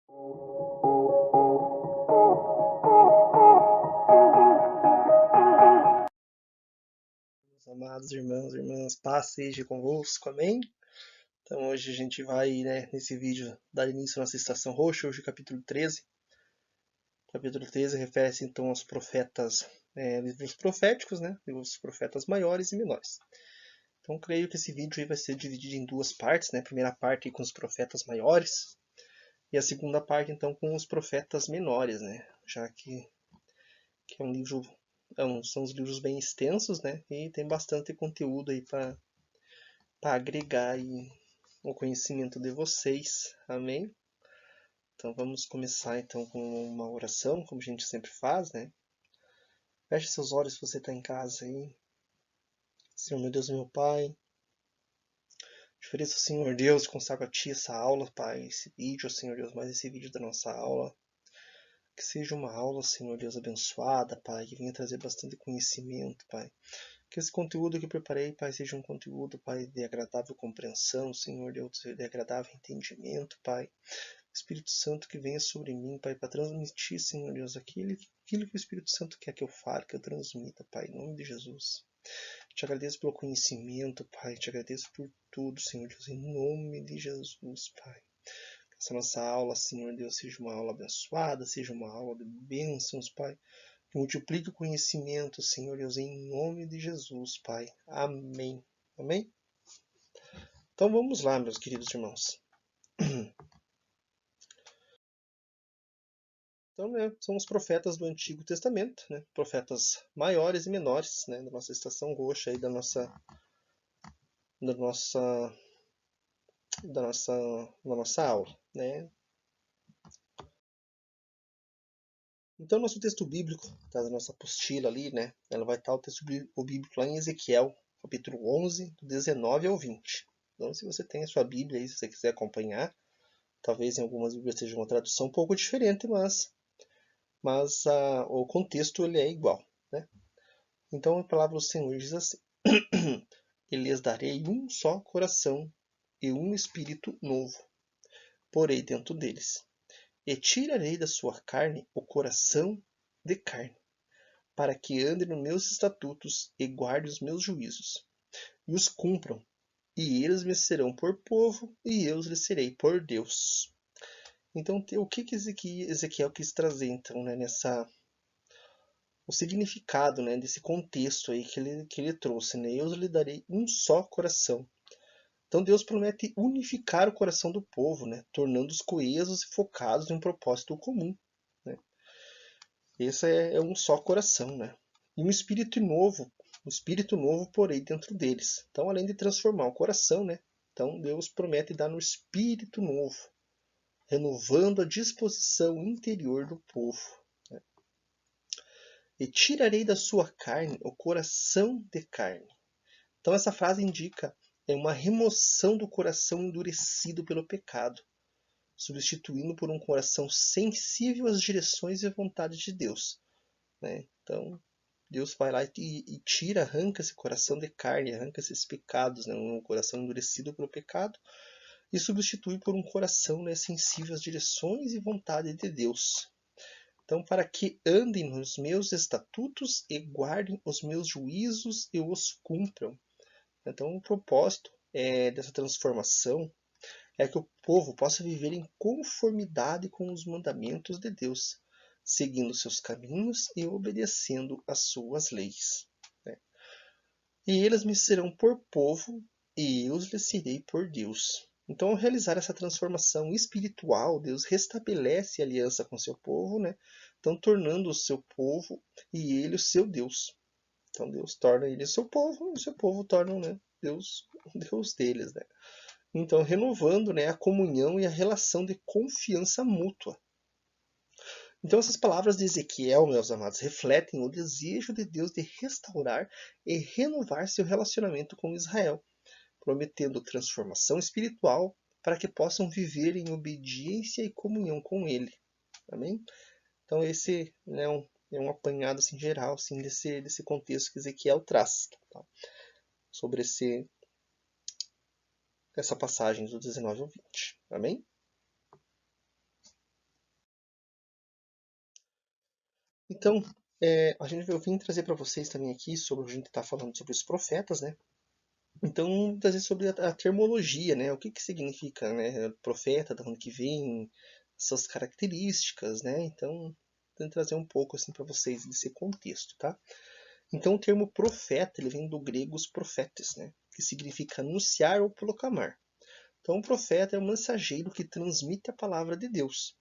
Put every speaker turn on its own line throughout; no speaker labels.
Meus amados irmãos e irmãs, paz seja convosco, amém? Então hoje a gente vai, nesse vídeo, dar início à nossa estação roxa, hoje capítulo 13. Capítulo 13 refere-se então aos profetas, livros proféticos, os profetas maiores e menores. Então creio que esse vídeo aí vai ser dividido em duas partes, A primeira parte com os profetas maiores e a segunda parte então com os profetas menores, Já que é um livro, são os livros bem extensos, E tem bastante conteúdo aí para agregar aí o conhecimento de vocês. Amém? Então vamos começar então com uma oração, como a gente sempre faz, Feche seus olhos se você está em casa aí. Senhor meu Deus e meu Pai, te ofereço, Senhor Deus, consagro a Ti essa aula, Pai, esse vídeo, Senhor Deus, mais esse vídeo da nossa aula. Que seja uma aula, Senhor Deus, abençoada, Pai, que venha trazer bastante conhecimento, Pai. Que esse conteúdo que eu preparei, Pai, seja um conteúdo, Pai, de agradável compreensão, Senhor Deus, de agradável entendimento, Pai. Espírito Santo que venha sobre mim, Pai, para transmitir, Senhor Deus, aquilo que o Espírito Santo quer que eu fale, que eu transmita, Pai, em nome de Jesus. Te agradeço pelo conhecimento, Pai, te agradeço por tudo, Senhor Deus, em nome de Jesus, Pai. Que essa nossa aula, Senhor Deus, seja uma aula abençoada, seja uma aula de bênçãos, Pai. Que multiplique o conhecimento, Senhor Deus, em nome de Jesus, Pai. Amém. Amém? Então vamos lá, meus queridos irmãos. Então, são os profetas do Antigo Testamento, profetas maiores e menores, da nossa estação roxa, aí, da nossa, da nossa aula. Então, nosso texto bíblico, tá, da nossa apostila ali, ela vai estar o texto bíblico lá em Ezequiel, capítulo 11, do 19 ao 20. Então, se você tem a sua Bíblia aí, se você quiser acompanhar, talvez em algumas Bíblias seja uma tradução um pouco diferente, mas o contexto ele é igual. Então a palavra do Senhor diz assim: E lhes darei um só coração e um espírito novo, porei dentro deles. E tirarei da sua carne o coração de carne, para que andem nos meus estatutos e guardem os meus juízos, e os cumpram. E eles me serão por povo, e eu lhes serei por Deus. Então, o que Ezequiel quis trazer, então, o significado, desse contexto aí que ele trouxe, Eu lhe darei um só coração. Então, Deus promete unificar o coração do povo, tornando-os coesos e focados em um propósito comum. Esse é um só coração, E um espírito novo porei dentro deles. Então, além de transformar o coração, Então, Deus promete dar um espírito novo, renovando a disposição interior do povo. E tirarei da sua carne o coração de carne. Então essa frase indica uma remoção do coração endurecido pelo pecado, substituindo por um coração sensível às direções e vontades de Deus. Então Deus vai lá e tira, arranca esse coração de carne, arranca esses pecados, um coração endurecido pelo pecado, e substitui por um coração sensível às direções e vontades de Deus. Então, para que andem nos meus estatutos e guardem os meus juízos e os cumpram. Então, o propósito dessa transformação é que o povo possa viver em conformidade com os mandamentos de Deus, seguindo seus caminhos e obedecendo às suas leis. E eles me serão por povo, e eu lhes serei por Deus. Então, ao realizar essa transformação espiritual, Deus restabelece a aliança com seu povo, Então, tornando o seu povo e ele o seu Deus. Então, Deus torna ele o seu povo, e o seu povo torna, Deus o Deus deles, Então, renovando, a comunhão e a relação de confiança mútua. Então, essas palavras de Ezequiel, meus amados, refletem o desejo de Deus de restaurar e renovar seu relacionamento com Israel, prometendo transformação espiritual para que possam viver em obediência e comunhão com Ele. Amém? Então, esse é um apanhado assim, geral assim, desse contexto que Ezequiel traz, tá? Sobre essa passagem do 19 ao 20. Amém? Então, eu vim trazer para vocês também aqui sobre a gente está falando sobre os profetas, né? Então, trazer sobre a termologia, né? O que que significa, né? Profeta, de onde que vem, suas características, né? Então, vou trazer um pouco assim para vocês desse contexto, tá? Então, o termo profeta, ele vem do grego os profetes, né? Que significa anunciar ou proclamar. Então, o profeta é um mensageiro que transmite a palavra de Deus,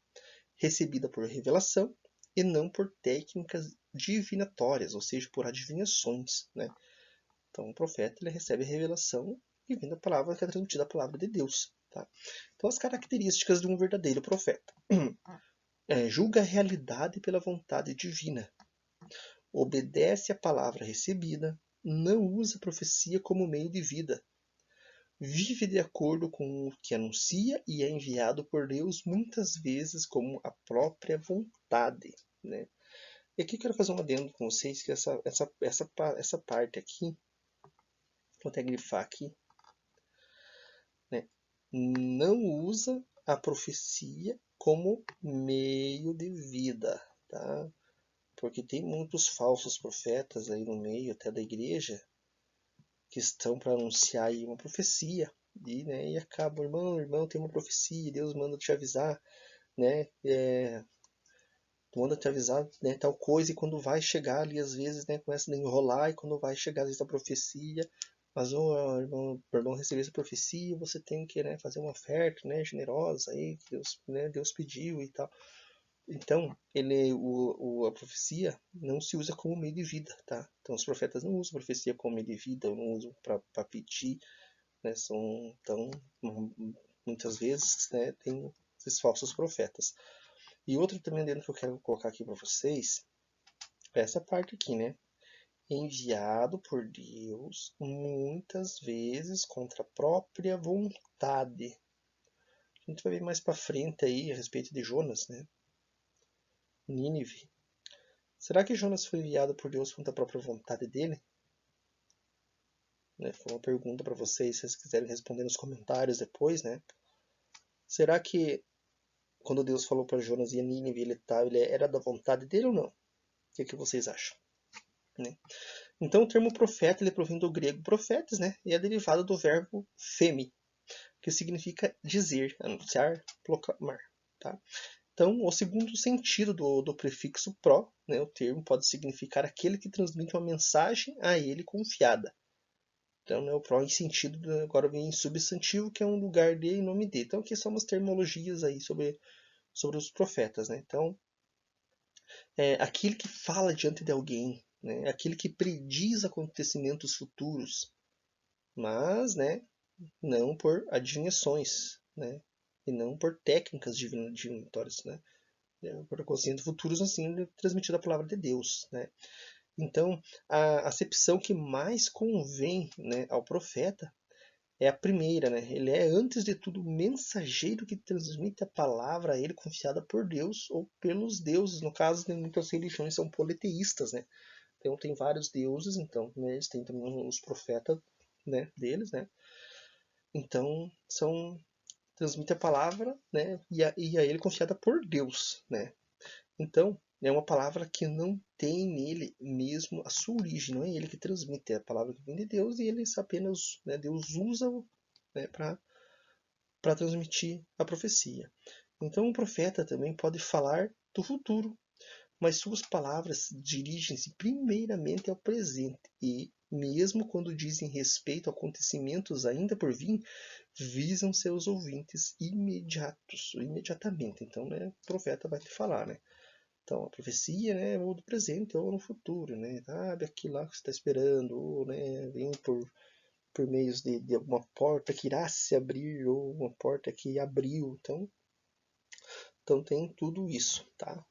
recebida por revelação e não por técnicas divinatórias, ou seja, por adivinhações, né? Então, o profeta ele recebe a revelação e vem da palavra que é transmitida a palavra de Deus. Tá? Então, as características de um verdadeiro profeta. Julga a realidade pela vontade divina. Obedece à palavra recebida. Não usa a profecia como meio de vida. Vive de acordo com o que anuncia e é enviado por Deus muitas vezes como a própria vontade. Né? E aqui eu quero fazer um adendo com vocês que essa parte aqui, vou até grifar aqui, né? Não usa a profecia como meio de vida, tá? Porque tem muitos falsos profetas aí no meio até da igreja que estão para anunciar aí uma profecia e, né, e acabam, irmão, tem uma profecia, Deus manda te avisar, né? Manda te avisar, né, tal coisa, e quando vai chegar ali, às vezes, né, começa a enrolar, e quando vai chegar às vezes a profecia, mas irmão, para irmão receber essa profecia, você tem que, né, fazer uma oferta, né, generosa aí, que Deus, né, Deus pediu e tal. Então, a profecia não se usa como meio de vida, tá? Então, os profetas não usam a profecia como meio de vida, não usam para pedir, né? Então, muitas vezes, né, tem esses falsos profetas. E outro também dentro que eu quero colocar aqui para vocês é essa parte aqui, né? Enviado por Deus muitas vezes contra a própria vontade. A gente vai ver mais para frente aí a respeito de Jonas, né? Nínive. Será que Jonas foi enviado por Deus contra a própria vontade dele? Né? Foi uma pergunta para vocês, se vocês quiserem responder nos comentários depois, né? Será que quando Deus falou para Jonas e a Nínive, ele era da vontade dele ou não? O que vocês acham? Né? Então, o termo profeta ele provém do grego profetes, né? E é derivado do verbo femi, que significa dizer, anunciar, proclamar. Tá? Então, o segundo sentido do prefixo pro, né, o termo pode significar aquele que transmite uma mensagem a ele confiada. Então, né, o pro em sentido, agora vem em substantivo, que é um lugar de e nome de. Então, aqui são umas terminologias aí sobre os profetas. Né? Então, aquele que fala diante de alguém, né? Aquele que prediz acontecimentos futuros, mas, né, não por adivinhações, né, e não por técnicas divinatórias, né, por acontecimentos futuros assim transmitida a palavra de Deus, né. Então, a acepção que mais convém, né, ao profeta é a primeira, né? Ele é, antes de tudo, o mensageiro que transmite a palavra a ele confiada por Deus ou pelos deuses. No caso, né, muitas religiões são politeístas, né? Então tem vários deuses, então né, eles têm também os profetas, né, deles, né? Então transmite a palavra, né, e a ele confiada por Deus, né? Então é uma palavra que não tem nele mesmo a sua origem, não é ele que transmite, é a palavra que vem de Deus e ele apenas, né, Deus usa, né, para transmitir a profecia. Então o profeta também pode falar do futuro, mas suas palavras dirigem-se primeiramente ao presente e, mesmo quando dizem respeito a acontecimentos ainda por vir, visam seus ouvintes imediatamente. Então, né, o profeta vai te falar, né? Então, a profecia, né, é ou do presente ou no futuro, né? Sabe aquilo lá que você está esperando, ou, né, vem por meios de uma porta que irá se abrir ou uma porta que abriu. Então tem tudo isso, tá?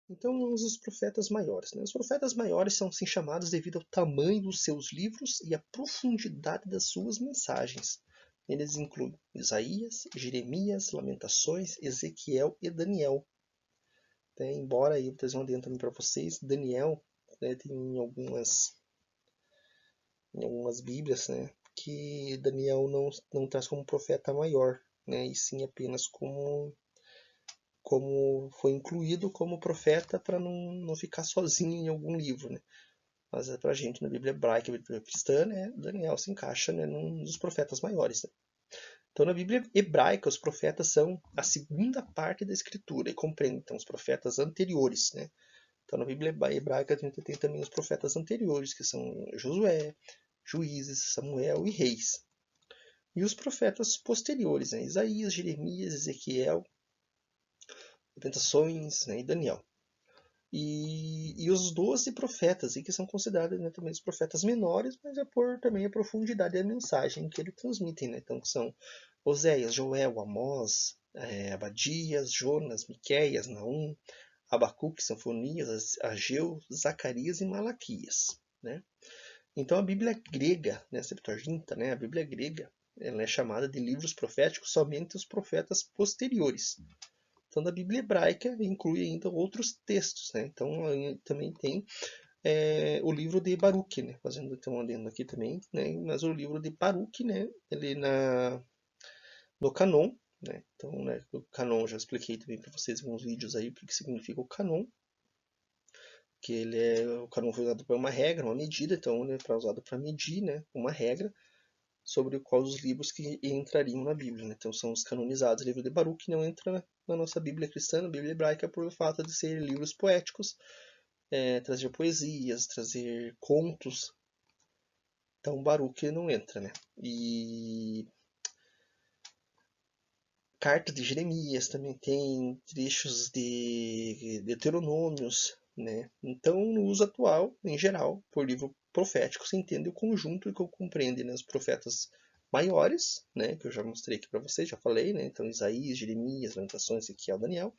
Então, os profetas maiores. Né? Os profetas maiores são assim chamados devido ao tamanho dos seus livros e à profundidade das suas mensagens. Eles incluem Isaías, Jeremias, Lamentações, Ezequiel e Daniel. Embora eu trazer um adendo também para vocês, Daniel, né, tem em algumas bíblias, né, que Daniel não traz como profeta maior, né, e sim apenas como como foi incluído como profeta para não ficar sozinho em algum livro, né? Mas para a gente, na Bíblia hebraica, a Bíblia cristã, né, Daniel se encaixa, né, num dos profetas maiores. Né? Então, na Bíblia hebraica, os profetas são a segunda parte da Escritura e compreendem então, os profetas anteriores. Né? Então, na Bíblia hebraica, a gente tem também os profetas anteriores, que são Josué, Juízes, Samuel e Reis. E os profetas posteriores, né? Isaías, Jeremias, Ezequiel, Lamentações, né, e Daniel. E os 12 profetas, que são considerados, né, também os profetas menores, mas é por também a profundidade da mensagem que eles transmitem. Né? Então são Oséias, Joel, Amós, Abadias, Jonas, Miqueias, Naum, Abacuque, Sinfonias, Ageu, Zacarias e Malaquias. Né? Então a Bíblia grega, né, a Septuaginta, né, a Bíblia grega, ela é chamada de livros proféticos somente os profetas posteriores. Então, na Bíblia hebraica inclui ainda outros textos, né? Então, também tem o livro de Baruque, né? Fazendo então adendo aqui também, né? Mas o livro de Baruque, né? Ele no Canon, né? Então, né? O Canon já expliquei também para vocês em alguns vídeos aí o que significa o Canon, que o Canon foi usado para uma regra, uma medida, então ele é usado para medir, né? Uma regra sobre quais os livros que entrariam na Bíblia. Né? Então são os canonizados. O livro de Baruque não entra na nossa Bíblia cristã, na Bíblia hebraica, por fato de serem livros poéticos, trazer poesias, trazer contos. Então Baruque não entra. Né? E carta de Jeremias também tem trechos de Deuteronômios. Né? Então, no uso atual, em geral, por livro profético, se entende o conjunto que compreende, né, os profetas maiores, né, que eu já mostrei aqui para vocês, já falei, né, então Isaías, Jeremias, Lamentações, Ezequiel, Daniel,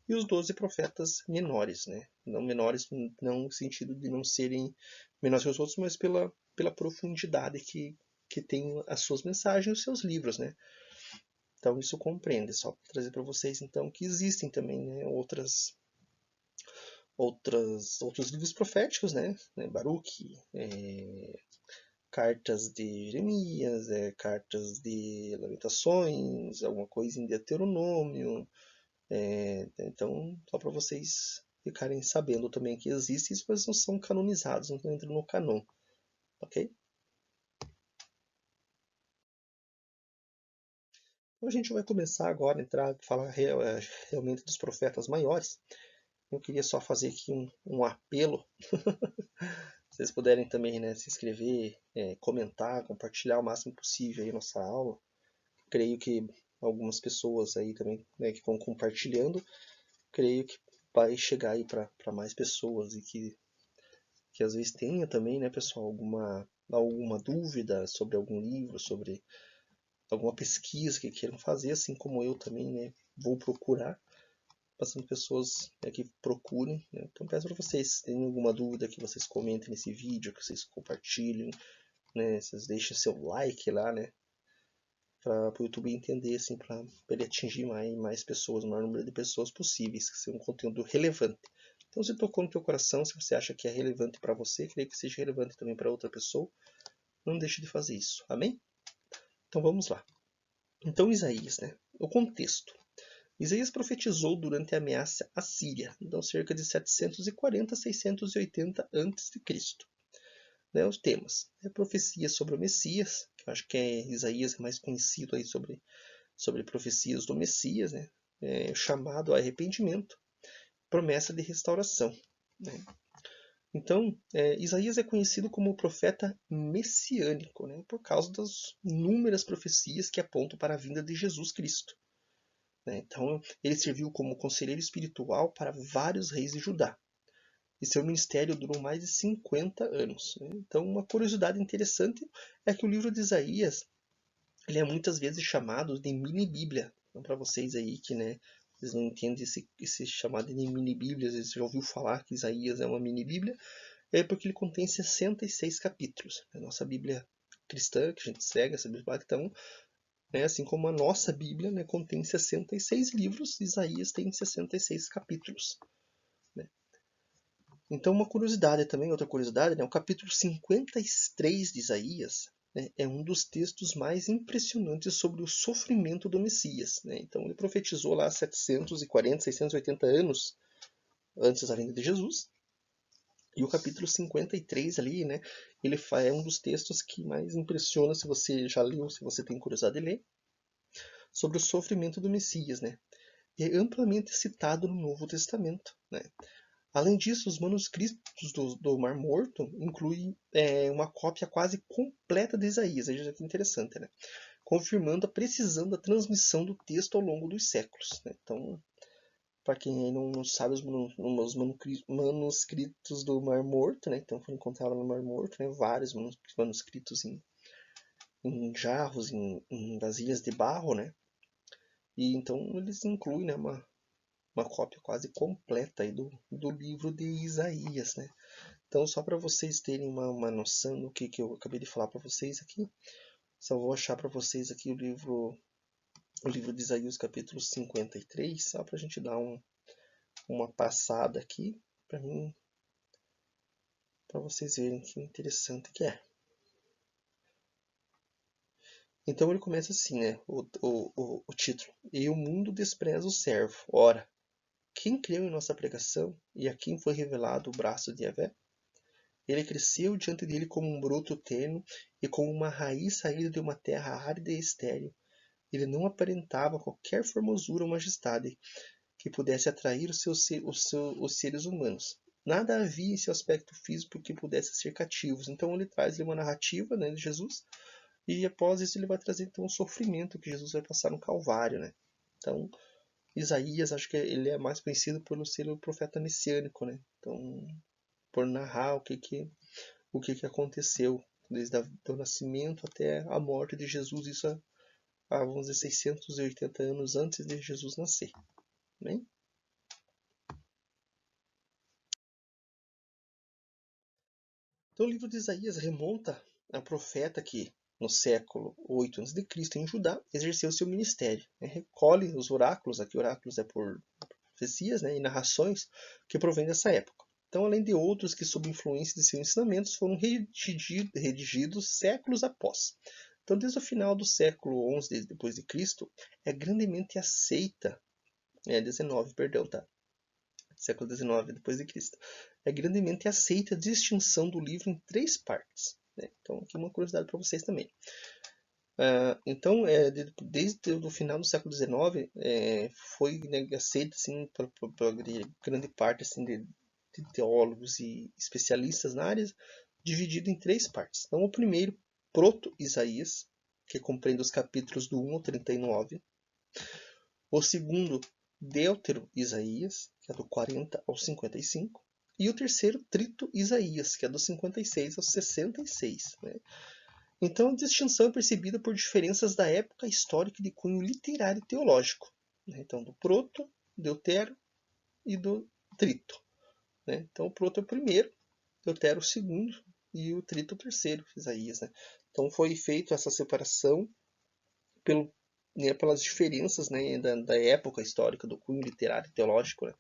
e os 12 profetas menores, né, não menores não no sentido de não serem menores que os outros, mas pela profundidade que tem as suas mensagens e os seus livros, né. Então isso compreende, só para trazer para vocês então que existem também, né, outros livros proféticos, né, Baruque, cartas de Jeremias, cartas de Lamentações, alguma coisa em Deuteronômio. Então, só para vocês ficarem sabendo também que existem, isso, mas não são canonizados, não entram no canon. Ok? Então a gente vai começar agora a falar realmente dos profetas maiores. Eu queria só fazer aqui um apelo. Se vocês puderem também, né, se inscrever, comentar, compartilhar o máximo possível aí nossa aula. Creio que algumas pessoas aí também, né, que vão compartilhando, creio que vai chegar aí para mais pessoas e que às vezes tenha também, né, pessoal, alguma dúvida sobre algum livro, sobre alguma pesquisa que queiram fazer, assim como eu também, né, vou procurar, passando pessoas, né, que procurem. Né? Então peço para vocês, se tem alguma dúvida, que vocês comentem nesse vídeo, que vocês compartilhem, né, vocês deixem seu like lá, né, para o YouTube entender, assim, para ele atingir mais pessoas, o maior número de pessoas possíveis, que seja um conteúdo relevante. Então, se tocou no teu coração, se você acha que é relevante para você, creio que seja relevante também para outra pessoa, não deixe de fazer isso. Amém? Então vamos lá. Então Isaías, né? O contexto. Isaías profetizou durante a ameaça assíria, então cerca de 740 a 680 a.C. Né, os temas. Profecias sobre o Messias, que eu acho que Isaías é mais conhecido aí sobre profecias do Messias, né? Chamado a arrependimento, promessa de restauração. Né? Então, Isaías é conhecido como o profeta messiânico, né? Por causa das inúmeras profecias que apontam para a vinda de Jesus Cristo. Né? Então, ele serviu como conselheiro espiritual para vários reis de Judá. E seu ministério durou mais de 50 anos. Né? Então, uma curiosidade interessante é que o livro de Isaías ele é muitas vezes chamado de mini-bíblia. Então, para vocês aí que, né, vocês não entendem esse chamado de mini-bíblia, às vezes você já ouviu falar que Isaías é uma mini-bíblia, é porque ele contém 66 capítulos. A nossa Bíblia cristã, que a gente segue, essa Bíblia, então, né, assim como a nossa Bíblia, né, contém 66 livros, Isaías tem 66 capítulos. Né? Então, uma curiosidade também, outra curiosidade, né, o capítulo 53 de Isaías né, é um dos textos mais impressionantes sobre o sofrimento do Messias, né? Então ele profetizou lá 740, 680 anos antes da vinda de Jesus. E o capítulo 53 ali, né, é um dos textos que mais impressiona, se você já leu, se você tem curiosidade de ler, sobre o sofrimento do Messias, né? É amplamente citado no Novo Testamento, né? Além disso, os manuscritos do Mar Morto incluem uma cópia quase completa de Isaías, veja que interessante, né? Confirmando a precisão da transmissão do texto ao longo dos séculos, né? Então, para quem não sabe, os manuscritos do Mar Morto, né? Então foram encontrados no Mar Morto, né? Vários manuscritos em jarros, em vasilhas de barro, né? E então eles incluem, né, uma cópia quase completa aí do livro de Isaías, né? Então, só para vocês terem uma noção do que eu acabei de falar para vocês aqui, só vou achar para vocês aqui o livro de Isaías, capítulo 53, só para a gente dar uma passada aqui, para vocês verem que interessante que é. Então ele começa assim, né? O título. E o mundo despreza o servo. Ora, quem creu em nossa pregação e a quem foi revelado o braço de Yahvé? Ele cresceu diante dele como um broto terno e como uma raiz saída de uma terra árida e estéril. Ele não aparentava qualquer formosura ou majestade que pudesse atrair os seres humanos. Nada havia em seu aspecto físico que pudesse ser cativos. Então ele traz uma narrativa, né, de Jesus, e após isso ele vai trazer então o sofrimento que Jesus vai passar no Calvário, né? Então Isaías, acho que ele é mais conhecido por ser o profeta messiânico, né? Então, por narrar o que aconteceu desde o nascimento até a morte de Jesus, isso há, vamos dizer, 680 anos antes de Jesus nascer. Né? Então o livro de Isaías remonta a profeta que, no século 8 a.C., em Judá, exerceu seu ministério. Né? Recolhe os oráculos, aqui oráculos é por profecias, né, e narrações que provêm dessa época. Então, além de outros que, sob influência de seus ensinamentos, foram redigidos séculos após. Então, desde o final do século XI depois de Cristo, é grandemente aceita, 19, perdão, tá? Século XIX depois de Cristo, é grandemente aceita a distinção do livro em 3 partes. Né? Então, aqui uma curiosidade para vocês também. Então, desde o final do século XIX, foi, né, aceita assim, por grande parte assim, de teólogos e especialistas na área, dividido em 3 partes. Então, o primeiro, Proto-Isaías, que compreende os capítulos do 1 ao 39. O segundo, Deutero-Isaías, que é do 40 ao 55. E o terceiro, Trito-Isaías, que é do 56 ao 66. Né? Então, a distinção é percebida por diferenças da época histórica de cunho literário e teológico. Né? Então, do Proto, Deutero e do Trito. Né? Então, o Proto é o primeiro, Deutero o segundo e o Trito o terceiro, Isaías. Né? Então, foi feita essa separação pelas diferenças, né, da época histórica, do cunho literário e teológico. Né?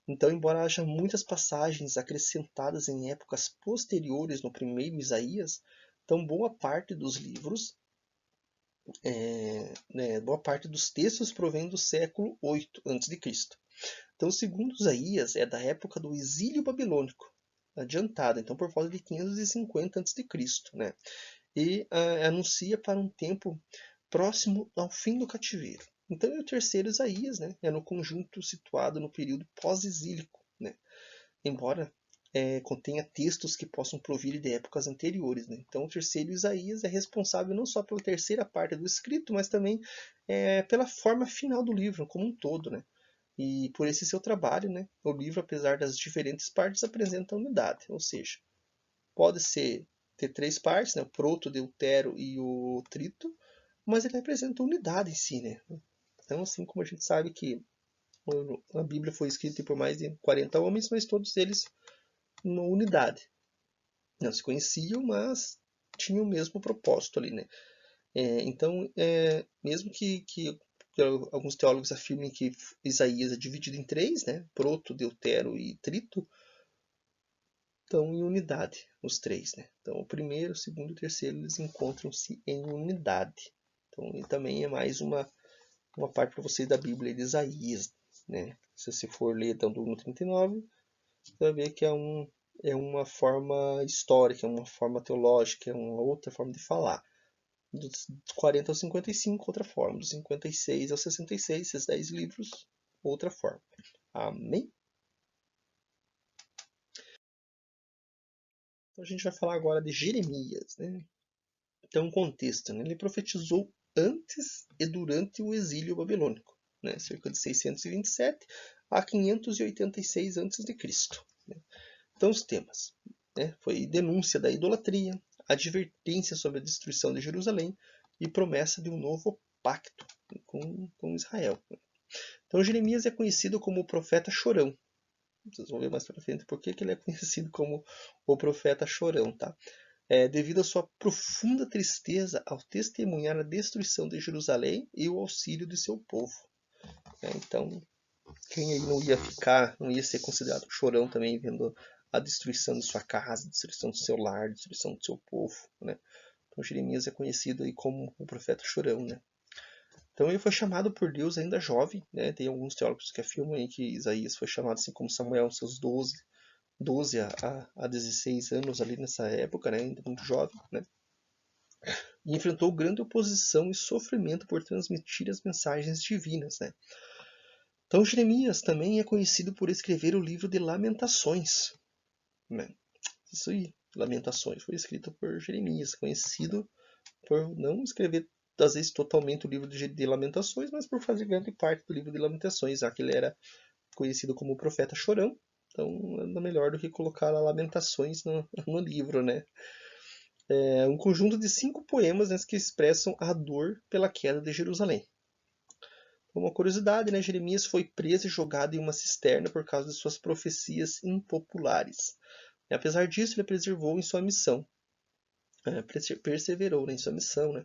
Então, embora haja muitas passagens acrescentadas em épocas posteriores no primeiro Isaías, então boa parte dos livros, boa parte dos textos provém do século 8 a.C. Então, o segundo Isaías é da época do exílio babilônico, adiantado, então por volta de 550 a.C., né? E anuncia para um tempo próximo ao fim do cativeiro. Então, o terceiro Isaías, né, é no conjunto situado no período pós-exílico, né? Embora contenha textos que possam provir de épocas anteriores. Né? Então, o terceiro Isaías é responsável não só pela terceira parte do escrito, mas também pela forma final do livro, como um todo. Né? E por esse seu trabalho, né, o livro, apesar das diferentes partes, apresenta unidade, ou seja, pode ter 3 partes, né, o proto, o deutero e o trito, mas ele apresenta unidade em si. Né? Então, assim como a gente sabe que a Bíblia foi escrita por mais de 40 homens, mas todos eles uma unidade. Não se conheciam, mas tinham o mesmo propósito ali, né? Então, mesmo que alguns teólogos afirmem que Isaías é dividido em 3, né? Proto, Deutero e Trito, estão em unidade, os três, né? Então, o primeiro, o segundo e o terceiro, eles encontram-se em unidade. Então, e também é mais uma parte para vocês da Bíblia de Isaías, né? Se você for ler então, do 1 39, você vai ver que é uma forma histórica, é uma forma teológica, é uma outra forma de falar. Dos 40 ao 55, outra forma. Dos 56 ao 66, esses 10 livros, outra forma. Amém? Então a gente vai falar agora de Jeremias, né? Então, contexto, né? Ele profetizou antes e durante o exílio babilônico, né? Cerca de 627 a 586 a.C. Né? Então, os temas, né? Foi denúncia da idolatria, advertência sobre a destruição de Jerusalém e promessa de um novo pacto com Israel. Então, Jeremias é conhecido como o profeta chorão. Vocês vão ver mais para frente por que ele é conhecido como o profeta chorão, tá? Devido à sua profunda tristeza ao testemunhar a destruição de Jerusalém e o auxílio de seu povo. Então, quem aí não ia ser considerado chorão também, vendo a destruição de sua casa, a destruição do seu lar, a destruição do seu povo, né? Então, Jeremias é conhecido aí como o profeta chorão, né? Então, ele foi chamado por Deus ainda jovem, né? Tem alguns teólogos que afirmam aí que Isaías foi chamado assim como Samuel aos seus 12 a 16 anos ali nessa época, né? Ainda muito jovem, né? E enfrentou grande oposição e sofrimento por transmitir as mensagens divinas, né? Então Jeremias também é conhecido por escrever o livro de Lamentações, né? Isso aí, Lamentações, foi escrito por Jeremias, conhecido por não escrever às vezes totalmente o livro de Lamentações, mas por fazer grande parte do livro de Lamentações, já que ele era conhecido como o profeta chorão. Então, nada melhor do que colocar Lamentações no livro, né? É um conjunto de 5 poemas, né, que expressam a dor pela queda de Jerusalém. Uma curiosidade, né, Jeremias foi preso e jogado em uma cisterna por causa de suas profecias impopulares. E, apesar disso, ele preservou em sua missão, perseverou, né, em sua missão. Né?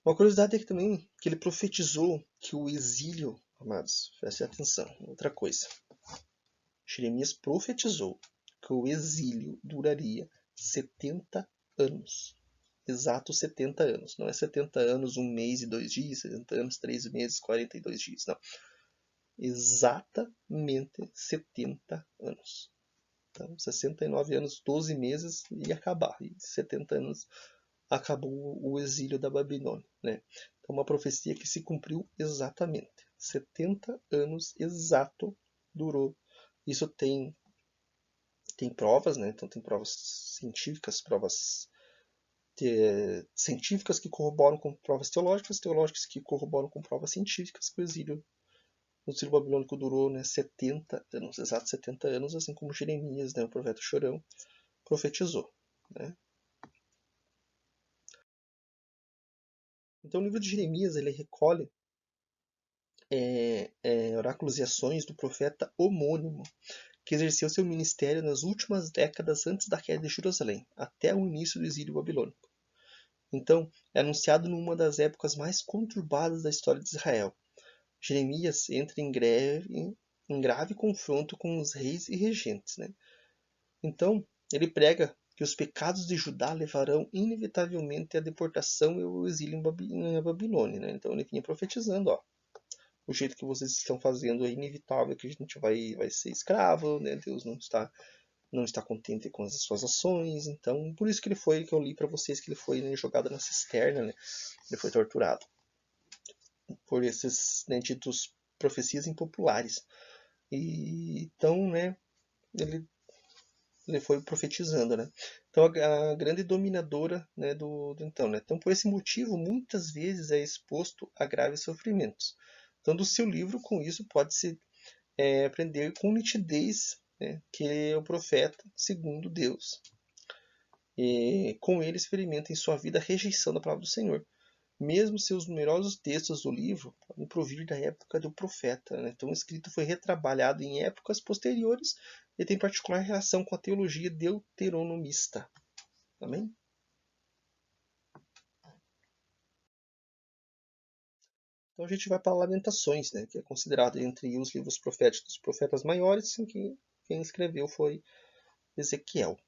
Uma curiosidade é que também que ele profetizou que o exílio, amados, prestem atenção, outra coisa. Jeremias profetizou que o exílio duraria 70 anos. Exatos 70 anos. Não é 70 anos, 1 mês e 2 dias, 70 anos, 3 meses, 42 dias. Não. Exatamente 70 anos. Então, 69 anos, 12 meses e acabar. E 70 anos acabou o exílio da Babilônia. Né? Então, uma profecia que se cumpriu exatamente. 70 anos exato durou. Isso tem provas, né? Então tem provas científicas, científicas que corroboram com provas teológicas, teológicas que corroboram com provas científicas, que o exílio babilônico durou, né, 70 anos, exatos 70 anos, assim como Jeremias, né, o profeta chorão, profetizou. Né? Então o livro de Jeremias ele recolhe oráculos e ações do profeta homônimo, que exerceu seu ministério nas últimas décadas antes da queda de Jerusalém, até o início do exílio babilônico. Então, é anunciado numa das épocas mais conturbadas da história de Israel. Jeremias entra em grave confronto com os reis e regentes. Né? Então, ele prega que os pecados de Judá levarão inevitavelmente à deportação e ao exílio em Babilônia. Né? Então, ele vinha profetizando, ó, o jeito que vocês estão fazendo é inevitável que a gente vai ser escravo, né? Deus não está contente com as suas ações, então por isso que eu li para vocês que ele foi, né, jogado na cisterna, né? Ele foi torturado por esses, né, ditos profecias impopulares. E então, né, ele foi profetizando, né? Então a grande dominadora, né, então, né? Então por esse motivo muitas vezes é exposto a graves sofrimentos. Então do seu livro com isso pode-se aprender com nitidez, né, que é o profeta segundo Deus. E com ele experimenta em sua vida a rejeição da palavra do Senhor. Mesmo seus numerosos textos do livro podem provir da época do profeta. Né? Então o escrito foi retrabalhado em épocas posteriores e tem particular relação com a teologia deuteronomista. Amém? Então a gente vai para Lamentações, né, que é considerado entre os livros proféticos os profetas maiores, em que quem escreveu foi Ezequiel.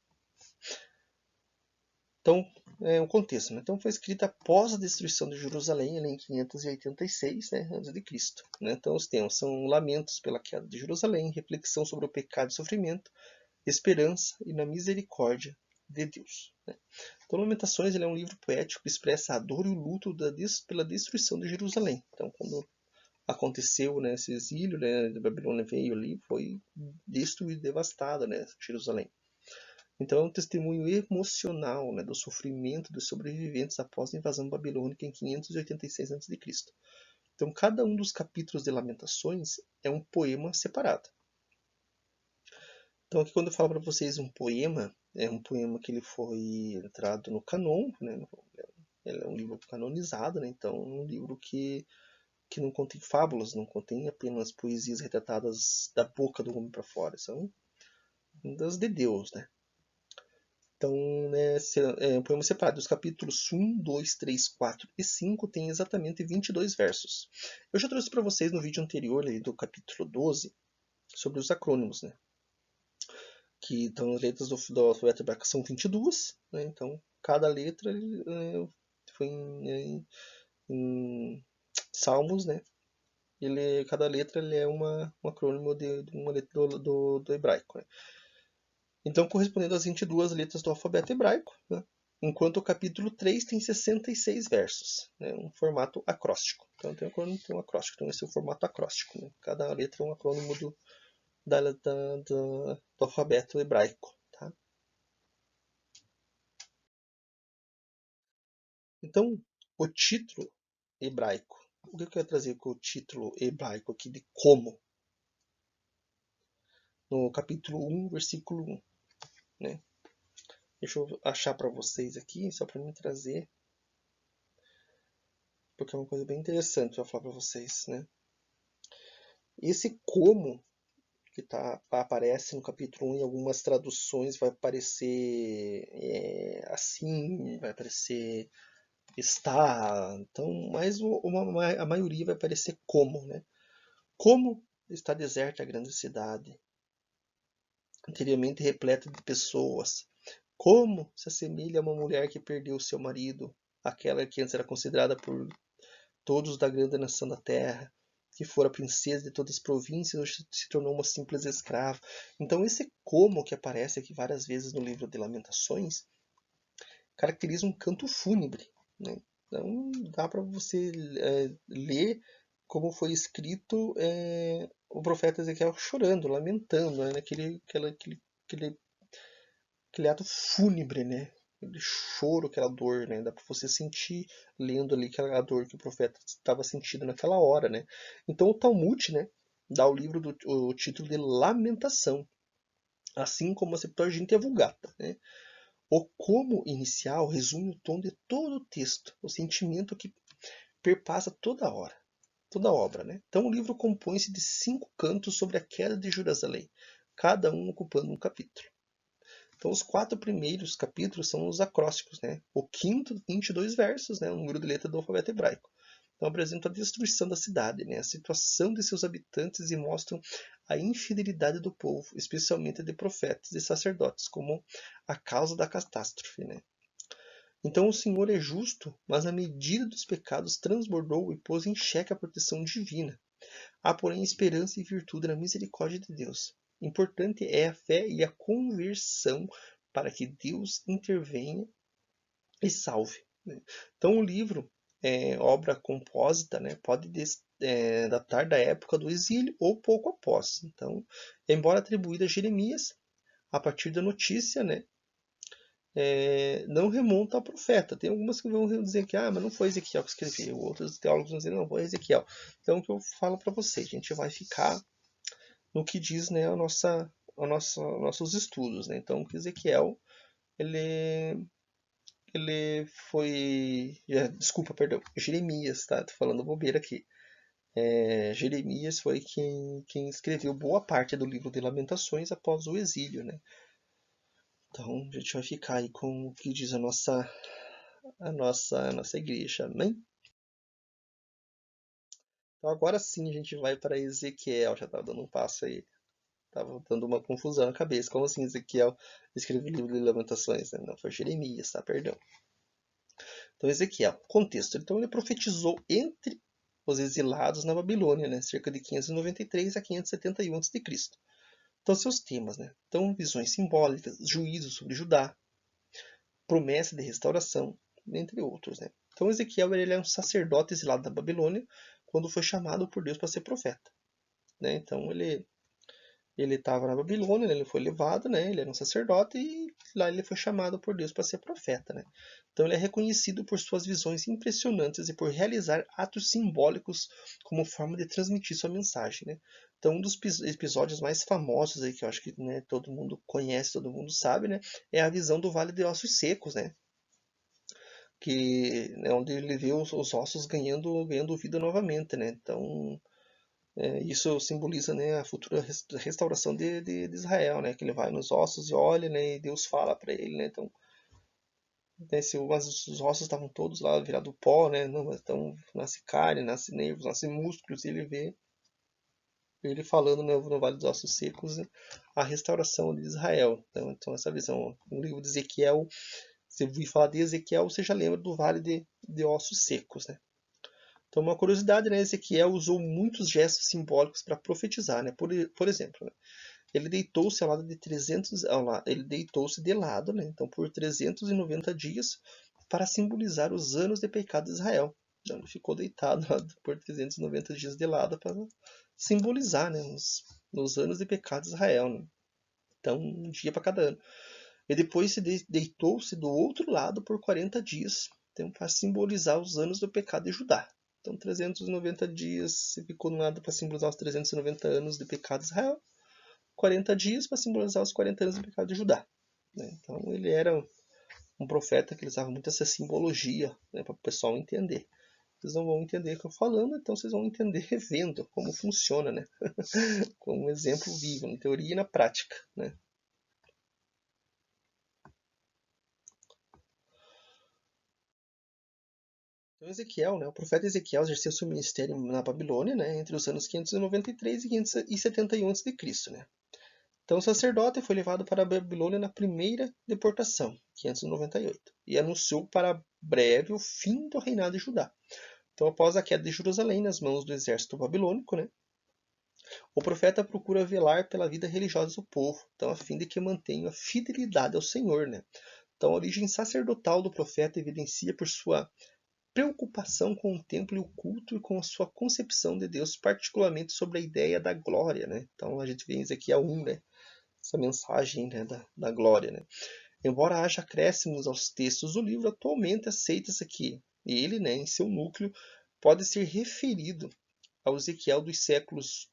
Então, o contexto, né? Então foi escrita após a destruição de Jerusalém, em 586, né, antes de Cristo. Né? Então os temas são lamentos pela queda de Jerusalém, reflexão sobre o pecado e sofrimento, esperança e na misericórdia de Deus. Né? Então Lamentações ele é um livro poético que expressa a dor e o luto pela destruição de Jerusalém. Então quando aconteceu, né, esse exílio, né, a Babilônia veio ali, foi destruído, devastada, né, Jerusalém. Então é um testemunho emocional, né, do sofrimento dos sobreviventes após a invasão babilônica em 586 a.C. Então cada um dos capítulos de Lamentações é um poema separado. Então aqui quando eu falo para vocês um poema, é um poema que ele foi entrado no canon, né, ele é um livro canonizado, né, então é um livro que não contém fábulas, não contém apenas poesias retratadas da boca do homem para fora, são das de Deus, né. Então, né, é um poema separado. Os capítulos 1, 2, 3, 4 e 5 têm exatamente 22 versos. Eu já trouxe para vocês no vídeo anterior, ali, do capítulo 12, sobre os acrônimos, né? Que então, as letras do alfabeto hebraico são 22, né? Então, cada letra foi em salmos, né? Cada letra ele é um acrônimo de uma letra do hebraico, né? Então, correspondendo às 22 letras do alfabeto hebraico, né? Enquanto o capítulo 3 tem 66 versos, né? Um formato acróstico. Então, tem um acróstico, então esse é o formato acróstico. Né? Cada letra é um acrônimo do alfabeto hebraico. Tá? Então, o título hebraico. O que eu quero trazer com o título hebraico aqui de como? No capítulo 1, versículo 1. Né? Deixa eu achar para vocês aqui, só para me trazer, porque é uma coisa bem interessante para falar para vocês. Né? Esse como que aparece no capítulo 1 em algumas traduções vai aparecer assim, vai aparecer está, então, mas a maioria vai aparecer como, né? Como está deserta a grande cidade, anteriormente repleta de pessoas. Como se assemelha a uma mulher que perdeu seu marido, aquela que antes era considerada por todos da grande nação da terra, que fora princesa de todas as províncias, hoje se tornou uma simples escrava. Então esse como que aparece aqui várias vezes no livro de Lamentações caracteriza um canto fúnebre. Né? Então dá para você ler como foi escrito o profeta Ezequiel chorando, lamentando, né? Aquele ato fúnebre, né? Aquele choro, aquela dor, né? Dá para você sentir lendo ali aquela dor que o profeta estava sentindo naquela hora, né? Então o Talmud, né? Dá ao livro o título de Lamentação, assim como a Septuaginta e a Vulgata, né? O como inicial resume o tom de todo o texto, o sentimento que perpassa toda a obra, né? Então o livro compõe-se de 5 cantos sobre a queda de Jerusalém, cada um ocupando um capítulo. Então, os 4 primeiros capítulos são os acrósticos, né? O quinto, 22 versos, né? O número de letra do alfabeto hebraico. Então, apresentam a destruição da cidade, né? A situação de seus habitantes e mostram a infidelidade do povo, especialmente de profetas e sacerdotes, como a causa da catástrofe, né? Então, o Senhor é justo, mas a medida dos pecados transbordou e pôs em xeque a proteção divina. Há, porém, esperança e virtude na misericórdia de Deus. Importante é a fé e a conversão para que Deus intervenha e salve. Né? Então, o livro, obra compósita, né, pode datar da época do exílio ou pouco após. Então, embora atribuída a Jeremias, a partir da notícia, né, não remonta ao profeta. Tem algumas que vão dizer que mas não foi Ezequiel que escreveu, outros teólogos vão dizer não, foi Ezequiel. Então, o que eu falo para vocês, a gente vai ficar no que diz, né, nossos estudos, né? Então, que Ezequiel ele foi, desculpa, perdão, Jeremias, tá? Tô falando bobeira aqui. Jeremias foi quem escreveu boa parte do livro de Lamentações após o exílio, né? Então, a gente vai ficar aí com o que diz a nossa igreja, amém? Então agora sim a gente vai para Ezequiel. Já estava dando um passo aí. Estava dando uma confusão na cabeça. Como assim Ezequiel escreveu o livro de Lamentações? Né? Não, foi Jeremias, tá? Perdão. Então Ezequiel, contexto. Então ele profetizou entre os exilados na Babilônia, né? Cerca de 593 a 571 a.C. Então seus temas, né? Então visões simbólicas, juízo sobre Judá, promessa de restauração, entre outros, né? Então Ezequiel ele é um sacerdote exilado da Babilônia quando foi chamado por Deus para ser profeta, né? Então ele estava na Babilônia, né? Ele foi levado, né? Ele era um sacerdote e lá ele foi chamado por Deus para ser profeta, né? Então ele é reconhecido por suas visões impressionantes e por realizar atos simbólicos como forma de transmitir sua mensagem, né? Então um dos episódios mais famosos aí que eu acho que, né, todo mundo conhece, todo mundo sabe, né, é a visão do Vale de Ossos Secos, né? Que é onde ele vê os ossos ganhando vida novamente, né? Então isso simboliza, né, a futura restauração de Israel, né? Que ele vai nos ossos e olha, né? E Deus fala para ele, né? Então, né, mas os ossos estavam todos lá virados pó, né? Não, mas então nasce carne, nasce nervos, nasce músculos, e ele vê ele falando no Vale dos Ossos Secos, né, a restauração de Israel. Então essa visão, no livro de Ezequiel, se ouvir falar de Ezequiel, você já lembra do Vale de Ossos Secos, né? Então, uma curiosidade, né? Ezequiel usou muitos gestos simbólicos para profetizar, né? Por exemplo, né? Ele deitou-se ao lado de 300, ele deitou-se de lado, né? Então, por 390 dias, para simbolizar os anos de pecado de Israel. Então, ele ficou deitado por 390 dias de lado para simbolizar, né? Os anos de pecado de Israel, né? Então, um dia para cada ano. E depois se deitou-se do outro lado por 40 dias, então, para simbolizar os anos do pecado de Judá. Então, 390 dias se ficou no lado para simbolizar os 390 anos de pecado de Israel, 40 dias para simbolizar os 40 anos de pecado de Judá. Né? Então, ele era um profeta que usava muito essa simbologia, né, para o pessoal entender. Vocês não vão entender o que eu estou falando, então vocês vão entender vendo como funciona, né? Como um exemplo vivo, na teoria e na prática. Né? Então Ezequiel, né, o profeta Ezequiel exerceu seu ministério na Babilônia, né, entre os anos 593 e 571 a.C., né. Então o sacerdote foi levado para a Babilônia na primeira deportação, 598, e anunciou para breve o fim do reinado de Judá. Então após a queda de Jerusalém nas mãos do exército babilônico, né, o profeta procura velar pela vida religiosa do povo, então a fim de que mantenha a fidelidade ao Senhor, né. Então a origem sacerdotal do profeta evidencia por sua preocupação com o templo e o culto e com a sua concepção de Deus, particularmente sobre a ideia da glória, né? Então a gente vê em Ezequiel 1, né? Essa mensagem, né, da glória, né? Embora haja acréscimos aos textos do livro, atualmente aceita-se que ele, né, em seu núcleo, pode ser referido ao Ezequiel dos séculos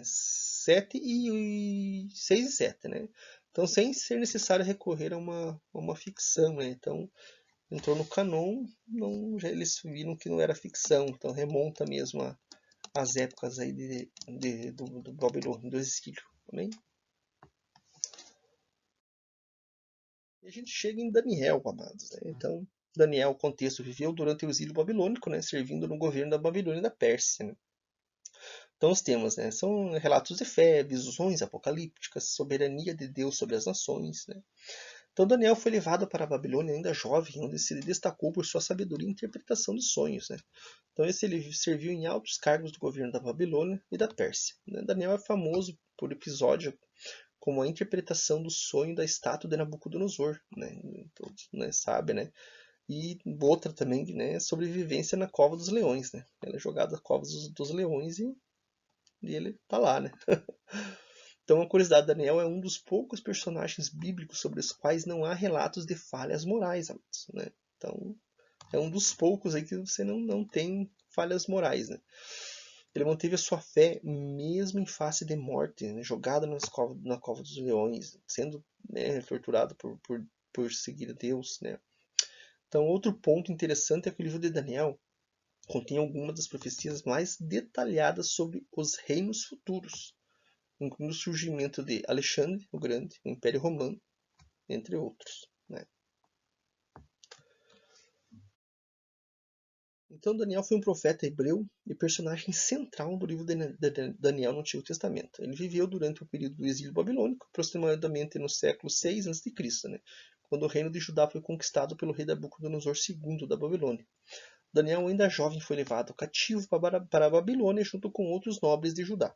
7 e 6 e 7, né? Então, sem ser necessário recorrer a uma ficção, né? Então, entrou no canon, não, já eles viram que não era ficção, então remonta mesmo às épocas aí do Babilônia, do exílio. Também. E a gente chega em Daniel, amados. Né? Então, Daniel, o contexto, viveu durante o exílio babilônico, né? Servindo no governo da Babilônia e da Pérsia. Né? Então, os temas, né? São relatos de fé, visões apocalípticas, soberania de Deus sobre as nações. Né? Então Daniel foi levado para a Babilônia ainda jovem, onde se destacou por sua sabedoria e interpretação de sonhos. Né? Então esse ele serviu em altos cargos do governo da Babilônia e da Pérsia. Né? Daniel é famoso por episódio como a interpretação do sonho da estátua de Nabucodonosor, né? Todos, né, sabem, né? E outra também, né, sobrevivência na cova dos leões, né? Ele é jogado na cova dos leões e ele tá lá, né? Então, a curiosidade, Daniel é um dos poucos personagens bíblicos sobre os quais não há relatos de falhas morais, amados, né? Então, é um dos poucos aí que você não tem falhas morais, né? Ele manteve a sua fé mesmo em face de morte, né? Jogado na cova dos leões, sendo, né, torturado por seguir a Deus, né? Então, outro ponto interessante é que o livro de Daniel contém algumas das profecias mais detalhadas sobre os reinos futuros, incluindo o surgimento de Alexandre o Grande, o Império Romano, entre outros. Né? Então Daniel foi um profeta hebreu e personagem central do livro de Daniel no Antigo Testamento. Ele viveu durante o período do exílio babilônico, aproximadamente no século 6 a.C., né, quando o reino de Judá foi conquistado pelo rei Nabucodonosor II da Babilônia. Daniel, ainda jovem, foi levado cativo para a Babilônia junto com outros nobres de Judá.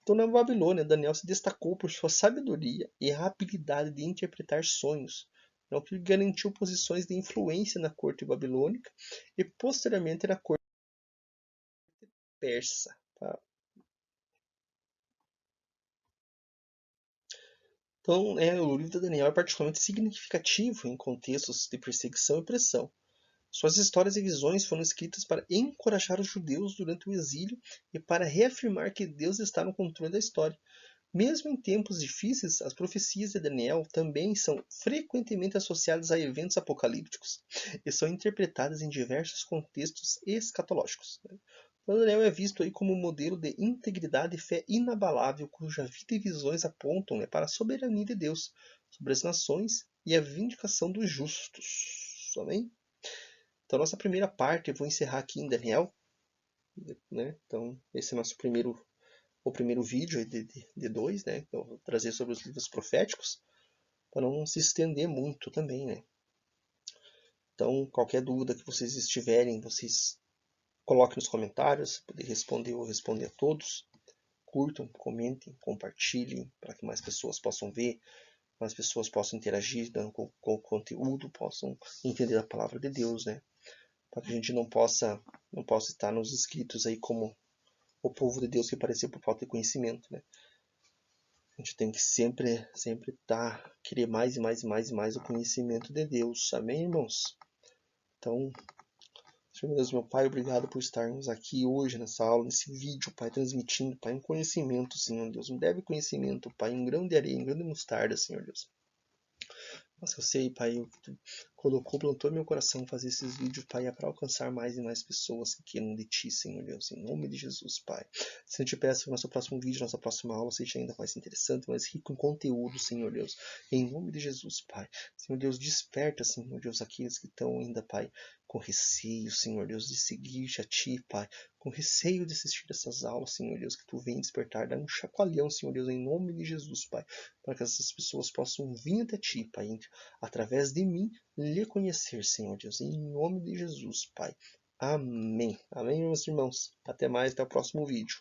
Então, na Babilônia, Daniel se destacou por sua sabedoria e a habilidade de interpretar sonhos, o que garantiu posições de influência na corte babilônica e posteriormente na corte persa. Tá? Então, o livro de Daniel é particularmente significativo em contextos de perseguição e pressão. Suas histórias e visões foram escritas para encorajar os judeus durante o exílio e para reafirmar que Deus está no controle da história. Mesmo em tempos difíceis, as profecias de Daniel também são frequentemente associadas a eventos apocalípticos e são interpretadas em diversos contextos escatológicos. Então, Daniel é visto aí como um modelo de integridade e fé inabalável, cuja vida e visões apontam para a soberania de Deus sobre as nações e a vindicação dos justos. Amém? Então, nossa primeira parte, eu vou encerrar aqui em Daniel. Né? Então, esse é o primeiro vídeo de dois, né? Eu vou trazer sobre os livros proféticos, para não se estender muito também, né? Então, qualquer dúvida que vocês tiverem, vocês coloquem nos comentários, se puder responder, eu vou responder a todos. Curtam, comentem, compartilhem, para que mais pessoas possam ver, mais pessoas possam interagir com o conteúdo, possam entender a palavra de Deus, né? Para que a gente não possa estar nos escritos aí como o povo de Deus que pareceu por falta de conhecimento, né? A gente tem que sempre querer mais e mais e mais e mais o conhecimento de Deus. Amém, irmãos? Então, Senhor Deus, meu Pai, obrigado por estarmos aqui hoje nessa aula, nesse vídeo, Pai, transmitindo, Pai, um conhecimento, Senhor Deus. Um leve conhecimento, Pai, um grão de areia, um grão de mostarda, Senhor Deus. Mas eu sei, Pai, o que Tu colocou, plantou em meu coração fazer esses vídeos, Pai, é para alcançar mais e mais pessoas que queiram de Ti, Senhor Deus, em nome de Jesus, Pai. Se eu te peço que o nosso próximo vídeo, nossa próxima aula seja ainda mais interessante, mais rico em conteúdo, Senhor Deus, em nome de Jesus, Pai. Senhor Deus, desperta, Senhor Deus, aqueles que estão ainda, Pai, com receio, Senhor Deus, de seguir-te a Ti, Pai, com receio de assistir essas aulas, Senhor Deus, que Tu vem despertar, dá um chacoalhão, Senhor Deus, em nome de Jesus, Pai, para que essas pessoas possam vir até Ti, Pai, através de mim, lhe conhecer, Senhor Deus, em nome de Jesus, Pai. Amém. Amém, meus irmãos. Até mais, até o próximo vídeo.